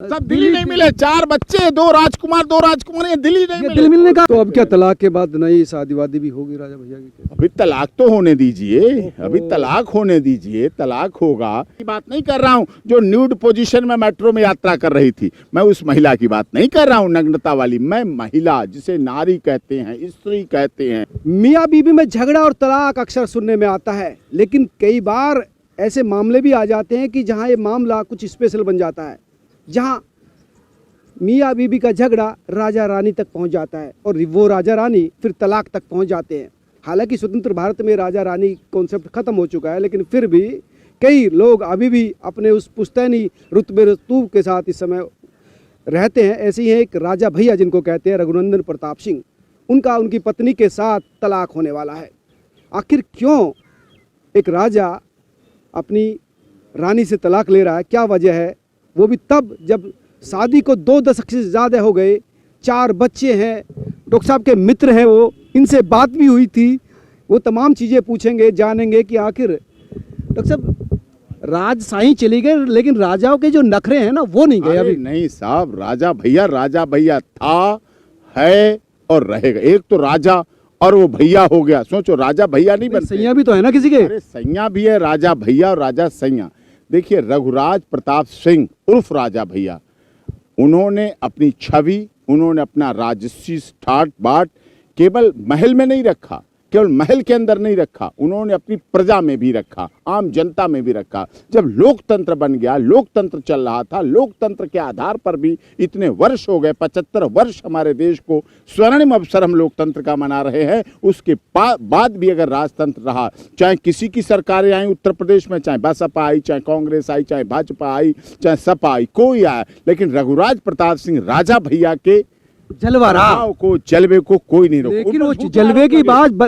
सब दिल्ली नहीं मिले, 4 बच्चे, 2 राजकुमार दिल्ली नहीं मिले। दिल्ली मिलने का तो अब क्या तलाक के बाद नई शादी वादी भी होगी राजा भैया की? अभी तलाक तो होने दीजिए, अभी तलाक होने दीजिए, तलाक होगा। की बात नहीं कर रहा हूँ जो न्यूड पोजीशन में मेट्रो में यात्रा कर रही थी, मैं उस महिला की बात नहीं कर रहा हूँ नग्नता वाली। मैं महिला जिसे नारी कहते हैं, स्त्री कहते हैं। मियाँ बीवी में झगड़ा और तलाक अक्सर सुनने में आता है, लेकिन कई बार ऐसे मामले भी आ जाते हैं कि जहाँ ये मामला कुछ स्पेशल बन जाता है, जहाँ मियाँ बीवी का झगड़ा राजा रानी तक पहुँच जाता है और वो राजा रानी फिर तलाक तक पहुँच जाते हैं। हालांकि स्वतंत्र भारत में राजा रानी कॉन्सेप्ट खत्म हो चुका है, लेकिन फिर भी कई लोग अभी भी अपने उस पुश्तैनी रुतबे रसूब के साथ इस समय रहते हैं। ऐसे ही है एक राजा भैया जिनको कहते हैं रघुनंदन प्रताप सिंह। उनकी पत्नी के साथ तलाक होने वाला है। आखिर क्यों एक राजा अपनी रानी से तलाक ले रहा है, क्या वजह है? वो भी तब जब शादी को 2 दशक से ज़्यादा हो गए, 4 बच्चे हैं, डॉक्टर साहब के मित्र हैं, वो इनसे बात भी हुई थी। वो तमाम चीज़ें पूछेंगे, जानेंगे कि आखिर डॉक्टर साहब राजशाही चली गई, लेकिन राजाओं के जो नखरे हैं ना वो नहीं गए अभी। नहीं साहब, राजा भैया था, है और रहेगा। एक तो राजा और वो भैया हो गया। सोचो, राजा भैया नहीं बनते, सैया भी तो है ना किसी के। अरे सैया भी है, राजा भैया और राजा सैया। देखिए, रघुराज प्रताप सिंह उर्फ राजा भैया, उन्होंने अपनी छवि, उन्होंने अपना राजसी ठाट बाट केवल महल में नहीं रखा, केवल महल के अंदर नहीं रखा, उन्होंने अपनी प्रजा में भी रखा, आम जनता में भी रखा। जब लोकतंत्र बन गया, लोकतंत्र चल रहा था, लोकतंत्र के आधार पर भी इतने वर्ष हो गए, 75 वर्ष हमारे देश को स्वर्णिम अवसर हम लोकतंत्र का मना रहे हैं। उसके बाद भी अगर राजतंत्र रहा, चाहे किसी की सरकारें आई उत्तर प्रदेश में, चाहे बसपा आई, चाहे कांग्रेस आई, चाहे भाजपा आई, चाहे सपा आई, कोई आया, लेकिन रघुराज प्रताप सिंह राजा भैया के जलवे को कोई नहीं रोका। लेकिन वो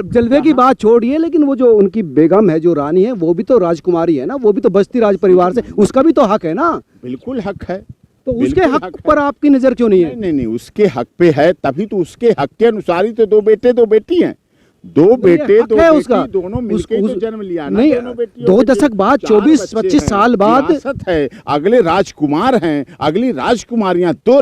जलवे की बात छोड़िए, लेकिन वो जो उनकी बेगम है, जो रानी है, वो भी तो राजकुमारी है ना, वो भी तो बस्ती राज परिवार से, उसका भी तो हक है ना। बिल्कुल हक है। तो उसके हक पर आपकी नजर क्यों नहीं है? नहीं, उसके हक पे है, तभी तो उसके हक के अनुसार ही तो 2 बेटे 2 बेटी हैं। 2 बेटे 2 बेटी दोनों मिलकर तो जन्म लिया ना। नहीं, 2 दशक बाद, 24-25 साल बाद है। अगले राजकुमार हैं, अगली राजकुमारियां, 2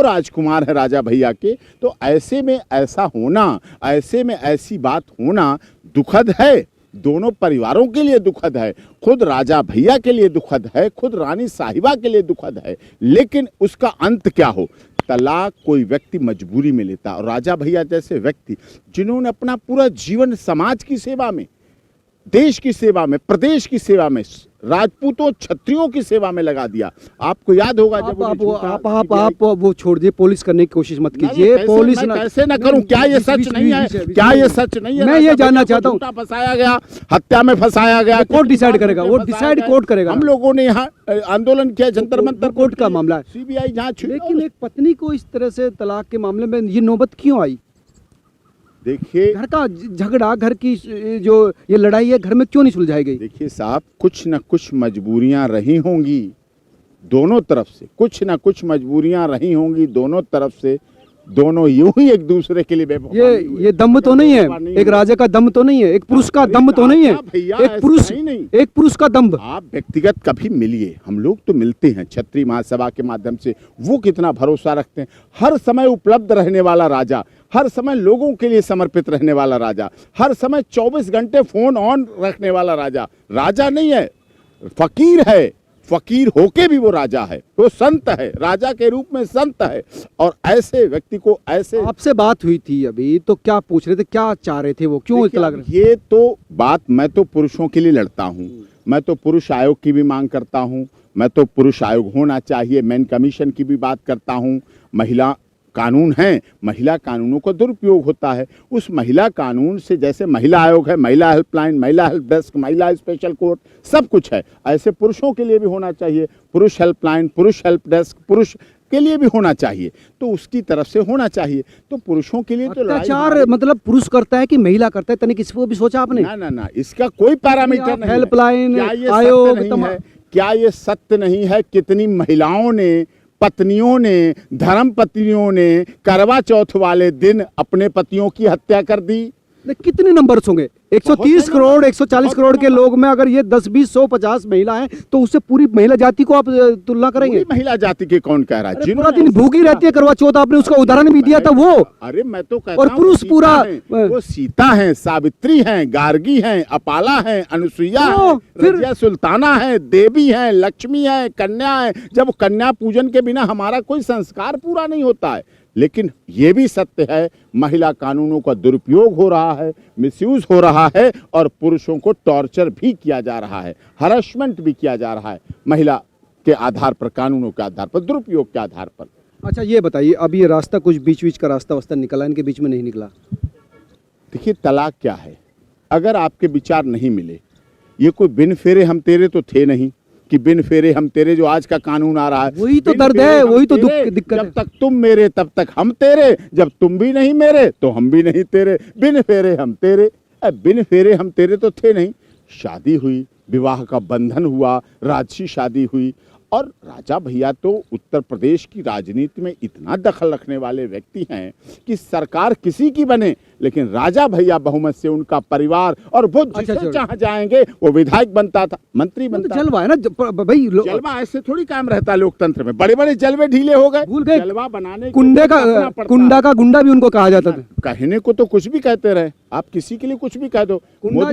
राजकुमार है राजा भैया के। तो ऐसे में ऐसा होना, ऐसे में ऐसी बात होना दुखद है। दोनों परिवारों के लिए दुखद है, खुद राजा भैया के लिए दुखद है, खुद रानी साहिबा के लिए दुखद है। लेकिन उसका अंत क्या हो? तलाक कोई व्यक्ति मजबूरी में लेता, और राजा भैया जैसे व्यक्ति जिन्होंने अपना पूरा जीवन समाज की सेवा में, देश की सेवा में, प्रदेश की सेवा में, राजपूतों क्षत्रियों की सेवा में लगा दिया। आपको याद होगा जब आप वो छोड़ दिए, पुलिस करने की कोशिश मत कीजिए। पुलिस कैसे न करूं? क्या ये सच नहीं है? क्या ये सच नहीं है? मैं ये जानना चाहता हूँ। फंसाया गया, हत्या में फंसाया गया, कोर्ट डिसाइड करेगा, वो डिसाइड कोर्ट करेगा। हम लोगों ने यहाँ आंदोलन किया, जंतर मंतर, कोर्ट का मामला है, सीबीआई जांच। लेकिन एक पत्नी को इस तरह से तलाक के मामले में ये नौबत क्यों आई? देखिए, घर का झगड़ा, घर की जो ये लड़ाई है, घर में क्यों नहीं सुलझाई गई? देखिए साहब, कुछ न कुछ मजबूरियां रही होंगी दोनों तरफ से, कुछ न कुछ मजबूरियां रही होंगी दोनों तरफ से। दोनों यूं ही एक दूसरे के लिए ये दम तो नहीं है, एक राजा का दम तो नहीं है, एक पुरुष का दम तो नहीं है, एक पुरुष का दम। आप व्यक्तिगत कभी मिलिए, हम लोग तो मिलते हैं क्षत्रिय महासभा के माध्यम से। वो कितना भरोसा रखते हैं, हर समय उपलब्ध रहने वाला राजा, हर समय लोगों के लिए समर्पित रहने वाला राजा, हर समय 24 घंटे फोन ऑन रखने वाला राजा। राजा नहीं है, फकीर है, फकीर होके भी वो राजा है, वो संत है, राजा के रूप में संत है। और ऐसे व्यक्ति को ऐसे। आपसे बात हुई थी अभी, तो क्या पूछ रहे थे, क्या चाह रहे थे वो, क्यों इतना लग रहा? ये तो बात, मैं तो पुरुषों के लिए लड़ता हूँ, मैं तो पुरुष आयोग की भी मांग करता हूँ, मैं तो पुरुष आयोग होना चाहिए, मैन कमीशन की भी बात करता हूँ। महिला कानून है, महिला कानूनों का दुरुपयोग होता है। उस महिला कानून से, जैसे महिला आयोग है, महिला हेल्पलाइन, महिला हेल्प डेस्क, महिला स्पेशल कोर्ट, सब कुछ है, ऐसे पुरुषों के लिए भी होना चाहिए। पुरुष हेल्पलाइन, पुरुष हेल्प डेस्क पुरुष के लिए भी होना चाहिए, तो उसकी तरफ से होना चाहिए। तो पुरुषों के लिए तो अत्याचार मतलब पुरुष करता है कि महिला करता है? तनिक इसको भी सोचा आपने? ना, इसका कोई पैरामीटर नहीं। हेल्पलाइन आयोग, क्या ये सत्य नहीं है? कितनी महिलाओं ने, पत्नियों ने, धर्म पत्नियों ने करवा चौथ वाले दिन अपने पतियों की हत्या कर दी। कितने नंबर्स होंगे? 130 करोड़ 140 करोड़ के लोग में अगर ये 10 20 100 50 महिला हैं तो उससे पूरी महिला जाति को आप तुलना करेंगे? पूरी महिला जाति के कौन कह रहा है? पूरा दिन भूखी रहती है, करवा चौथ आपने उसका उदाहरण भी दिया था वो। अरे मैं तो कहता और हूं, पुरुष सीता पूरा हैं, वो सीता हैं, सावित्री हैं, गार्गी हैं, अपाला हैं, अनुसुईया हैं, फिर रजिया सुल्ताना हैं, देवी हैं, लक्ष्मी हैं, कन्या है। जब कन्या पूजन के बिना हमारा कोई संस्कार पूरा नहीं होता है। लेकिन ये भी सत्य है, महिला कानूनों का दुरुपयोग हो रहा है, मिसयूज हो रहा है और पुरुषों को टॉर्चर भी किया जा रहा है, हरासमेंट भी किया जा रहा है महिला के आधार पर, कानूनों के आधार पर, दुरुपयोग के आधार पर। अच्छा ये बताइए, अब ये रास्ता कुछ बीच बीच का रास्ता वस्ता निकला, इनके बीच में नहीं निकला? देखिए तलाक क्या है, अगर आपके विचार नहीं मिले, ये कोई बिन फेरे हम तेरे तो थे नहीं कि बिन फेरे हम तेरे जो आज का कानून आ रहा है, वही तो बिन दर्द फेरे है, हम वही तो तेरे, दिक्कत जब है। तक तुम मेरे तब तक हम तेरे, जब तुम भी नहीं मेरे तो हम भी नहीं तेरे, बिन फेरे हम तेरे। बिन फेरे हम तेरे तो थे नहीं। शादी हुई, विवाह का बंधन हुआ, राजसी शादी हुई। और राजा भैया तो उत्तर प्रदेश की राजनीति में इतना दखल रखने वाले व्यक्ति हैं कि सरकार किसी की बने लेकिन राजा भैया बहुमत से उनका परिवार और वो जिसे चाह जाएंगे वो विधायक बनता था, मंत्री बनता। जलवा है ना भाई, जलवा ऐसे थोड़ी कायम रहता है लोकतंत्र में। बड़े बड़े जलवे ढीले हो गए, भूल गए। जलवा बनाने कुंडा का गुंडा भी उनको कहा जाता था। कहने को तो कुछ भी कहते रहे, आप किसी के लिए कुछ भी कह दो। कुंडा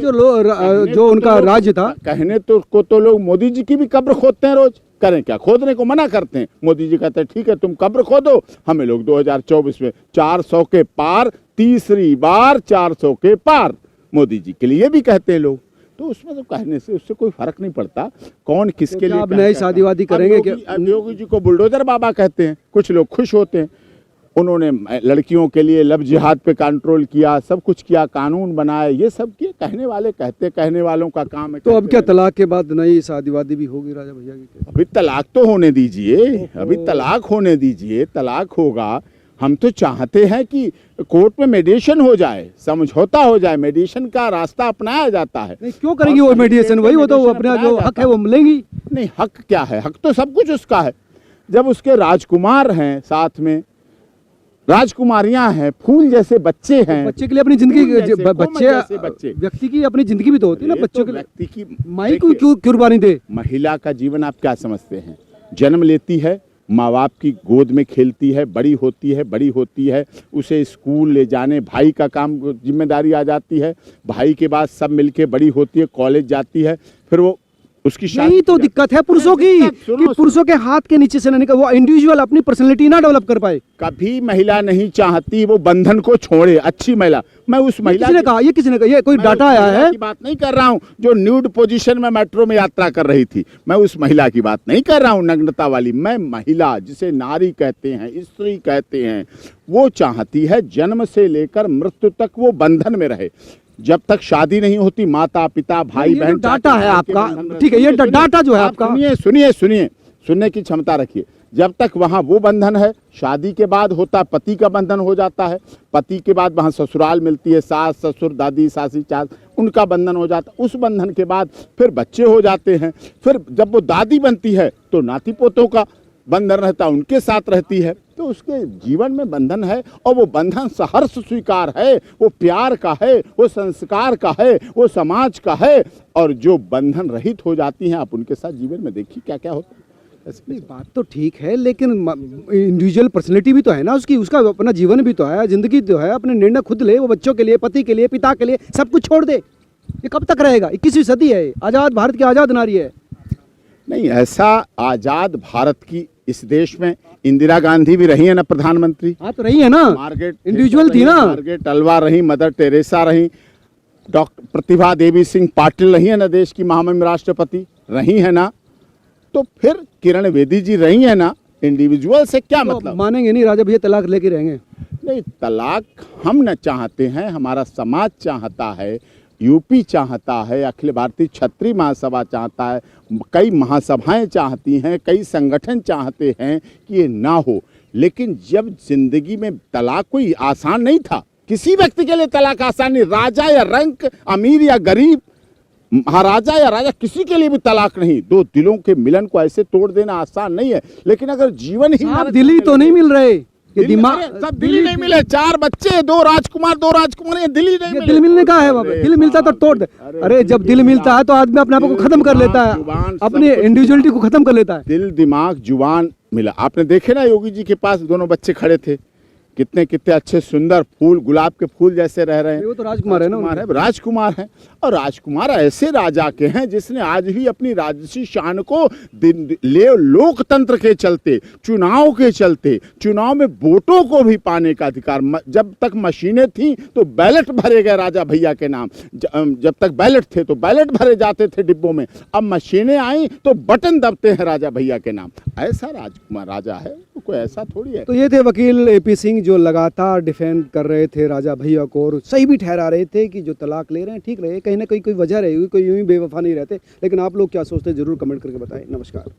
जो उनका राज्य था, कहने तो लोग मोदी जी की भी कब्र खोदते हैं रोज। करें क्या, खोदने को मना करते हैं। मोदी जी कहते हैं ठीक है तुम कब्र खोदो, हमें लोग 2024 में 400 के पार, तीसरी बार 400 के पार मोदी जी के लिए भी कहते हैं लोग। तो उसमें तो कहने से उससे कोई फर्क नहीं पड़ता कौन किसके लिए। आप नई शादीवादी करेंगे क्या? योगी जी को बुलडोजर बाबा कहते हैं, कुछ लोग खुश होते हैं। उन्होंने लड़कियों के लिए लव जिहाद पे कंट्रोल किया, सब कुछ किया, कानून बनाए, ये सब किए। कहने वाले कहते, कहने वालों का काम है। तो अब क्या तलाक के बाद नई शादीवादी भी होगी राजा भैया की? अभी तलाक तो होने दीजिए, अभी तलाक होने दीजिए, तलाक होगा। हम तो चाहते हैं कि कोर्ट में मेडिएशन हो जाए, समझौता हो जाए, मेडिएशन का रास्ता अपनाया जाता है। नहीं क्यों करेंगी वो मेडिएशन? वही वो तो अपना जो हक है वो मिलेंगी। नहीं हक क्या है, हक तो सब कुछ उसका है। जब उसके राजकुमार हैं, साथ में राजकुमारियां हैं, फूल जैसे बच्चे हैं। बच्चे के लिए अपनी जिंदगी, बच्चे व्यक्ति की अपनी जिंदगी भी तो होती है ना। बच्चों के व्यक्ति की माई को क्यों कुर्बानी दे? महिला का जीवन आप क्या समझते हैं? जन्म लेती है, माँ बाप की गोद में खेलती है, बड़ी होती है, उसे स्कूल ले जाने भाई का काम, जिम्मेदारी आ जाती है। भाई के बाद सब मिलके बड़ी होती है, कॉलेज जाती है, फिर वो उसकी यही तो दिक्कत है पुरुषों की कि पुरुषों के हाथ के नीचे से ना निकल, वो इंडिविजुअल अपनी पर्सनालिटी ना डेवलप कर पाए। कभी महिला नहीं चाहती वो बंधन को छोड़े। अच्छी महिला, मैं उस महिला किसने कहा? ये किसने कहा? ये कोई डाटा आया है? की बात नहीं कर रहा हूँ जो न्यूड पोजीशन में मेट्रो में यात्रा कर रही थी। मैं उस महिला की बात नहीं कर रहा हूँ नग्नता वाली। मैं महिला जिसे नारी कहते हैं, स्त्री कहते हैं, वो चाहती है जन्म से लेकर मृत्यु तक वो बंधन में रहे। जब तक शादी नहीं होती, माता पिता भाई बहन, डाटा है आपका, ठीक है, ये डाटा जो है आपका। सुनने की क्षमता रखिए। जब तक वहाँ वो बंधन है, शादी के बाद होता पति का बंधन हो जाता है। पति के बाद वहाँ ससुराल मिलती है, सास ससुर दादी सासी चास, उनका बंधन हो जाता है। उस बंधन के बाद फिर बच्चे हो जाते हैं। फिर जब वो दादी बनती है तो नाती पोतों का बंधन रहता, उनके साथ रहती है। तो उसके जीवन में बंधन है और वो बंधन सहर्ष स्वीकार है, वो प्यार का है, वो संस्कार का है, वो समाज का है। और जो बंधन रहित हो जाती हैं, आप उनके साथ जीवन में देखिए क्या क्या होता है। नहीं बात तो ठीक है, लेकिन इंडिविजुअल पर्सनैलिटी भी तो है ना उसकी, उसका अपना जीवन भी तो है, जिंदगी तो है, अपने निर्णय खुद ले। वो बच्चों के लिए, पति के लिए, पिता के लिए सब कुछ छोड़ दे। ये कब तक रहेगा? 21वीं सदी है, आजाद भारत की आजाद नारी है। नहीं, ऐसा आजाद भारत की इस देश में इंदिरा गांधी भी रही है ना प्रधानमंत्री। हाँ तो रही है ना, मार्गरेट इंडिविजुअल थी ना। मार्गरेट अल्वा रही, मदर टेरेसा रही, डॉक्टर प्रतिभा देवी सिंह पाटिल रही है ना, देश की महामहिम राष्ट्रपति रही है ना। तो फिर किरण बेदी जी रही है ना। इंडिविजुअल से क्या तो मतलब? मानेंगे नहीं राजा भैया, तलाक लेके रहेंगे? नहीं, तलाक हम न चाहते हैं, हमारा समाज चाहता है, यूपी चाहता है, अखिल भारतीय क्षत्रिय महासभा चाहता है, कई महासभाएं चाहती हैं, कई संगठन चाहते हैं कि ये ना हो। लेकिन जब जिंदगी में तलाक कोई आसान नहीं था, किसी व्यक्ति के लिए तलाक आसान नहीं, राजा या रंक, अमीर या गरीब, महाराजा या राजा, किसी के लिए भी तलाक नहीं। दो दिलों के मिलन को ऐसे तोड़ देना आसान नहीं है। लेकिन अगर जीवन ही दिल ही तो नहीं मिल रहे, ये दिमाग सब दिल्ली नहीं मिले, 4 बच्चे, 2 राजकुमार, ये दिल्ली नहीं मिले। दिल मिलने का है वहाँ पे, दिल मिलता तो तोड़ दे। अरे जब दिल मिलता है तो आदमी अपने आप को खत्म कर लेता है, जुबान, सब अपनी कुछ। इंडिविजुअलिटी को खत्म कर लेता है। दिल, दिमाग, जुबान मिला। आपने देखे ना योगी जी के पास दोनों बच्चे खड़े थे, कितने कितने अच्छे सुंदर फूल, गुलाब के फूल जैसे रह रहे हैं। वो तो राजकुमार है ना, राजकुमार है। और राजकुमार ऐसे राजा के हैं जिसने आज भी अपनी राजसी शान को लोकतंत्र के चलते, चुनाव के चलते, चुनाव में वोटों को भी पाने का अधिकार। जब तक मशीनें थी तो बैलेट भरे गए राजा भैया के नाम, जब तक बैलेट थे तो बैलेट भरे जाते थे डिब्बों में। अब मशीनें आई तो बटन दबते हैं राजा भैया के नाम। ऐसा राजकुमार राजा है, कोई ऐसा थोड़ी है। तो ये थे वकील AP सिंह, जो लगातार डिफेंड कर रहे थे राजा भैया को और सही भी ठहरा रहे थे कि जो तलाक ले रहे हैं ठीक रहे, कहीं ना कहीं कोई वजह रहेगी, कोई यूं ही बेवफा नहीं रहते। लेकिन आप लोग क्या सोचते हैं जरूर कमेंट करके बताएं। नमस्कार।